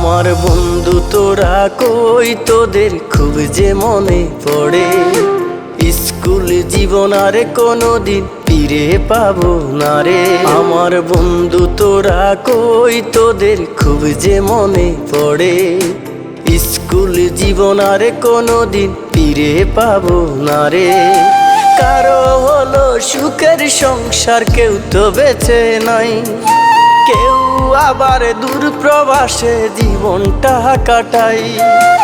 আমার বন্ধু তোরা কই, তোদের খুব যে মনে পড়ে। স্কুল জীবন আর কোনোদিন ফিরে পাবো না রে। আমার বন্ধু তোরা কই, তোদের খুব যে মনে পড়ে। স্কুল জীবন আর কোনোদিন ফিরে পাবো না রে। কারো হলো সুখের সংসার, কেউ তো বেঁচে নাই। কেউ আবার দূর প্রবাসে জীবনটা কাটাই।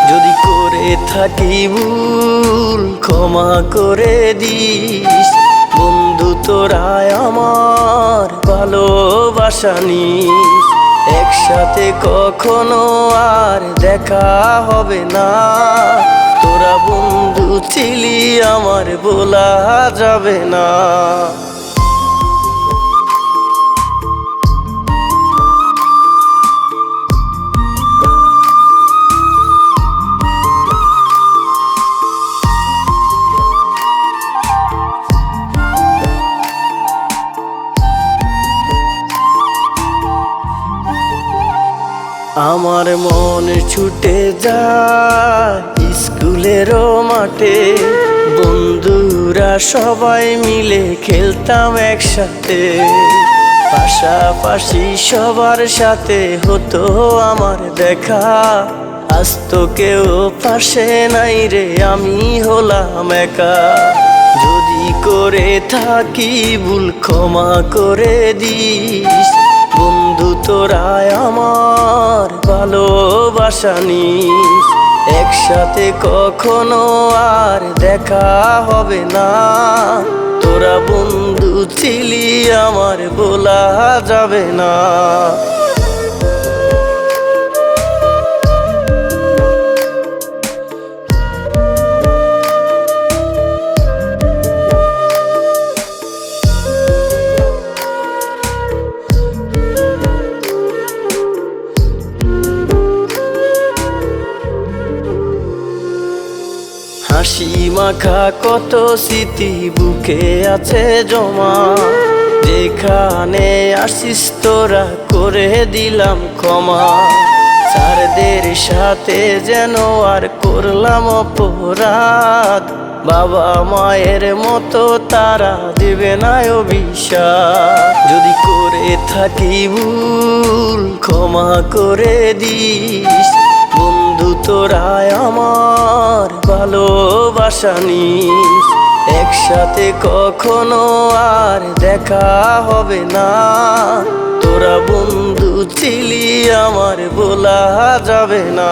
যদি করে থাকি ভুল ক্ষমা করে দিস। বন্ধু তোরা আমার ভালোবাসা নিস। একসাথে কখনো আর দেখা হবে না। তোরা বন্ধু ছিলি আমার বলা যাবে না। আমার মন ছুটে যায় স্কুলেরও মাঠে। বন্ধুরা সবাই মিলে খেলতাম একসাথে। পাশাপাশি সবার সাথে হতো আমার দেখা। আজ তো কেউ পাশে নাই রে, আমি হলাম একা। যদি করে থাকি ভুল ক্ষমা করে দিস। বন্ধু তোরা আমার ভালোবাসা নিস। একসাথে কখনো আর দেখা হবে না। তোরা বন্ধু ছিলি আমার বলা যাবে না। হাসি মাখা কত স্মৃতি বুকে আছে জমা। যেখানে আসিস তোরা করে দিলাম ক্ষমা। স্যারদের সাথে যেন আর করলাম অপরাধ। বাবা মায়ের মতো তারা দেবে না অভিশাপ। যদি করে থাকি ভুল ক্ষমা করে দিস। বন্ধু তোরা আমার ভালোবাসা নিস। একসাথে কখনো আর দেখা হবে না। তোরা বন্ধু ছিলি আমার বলা যাবে না।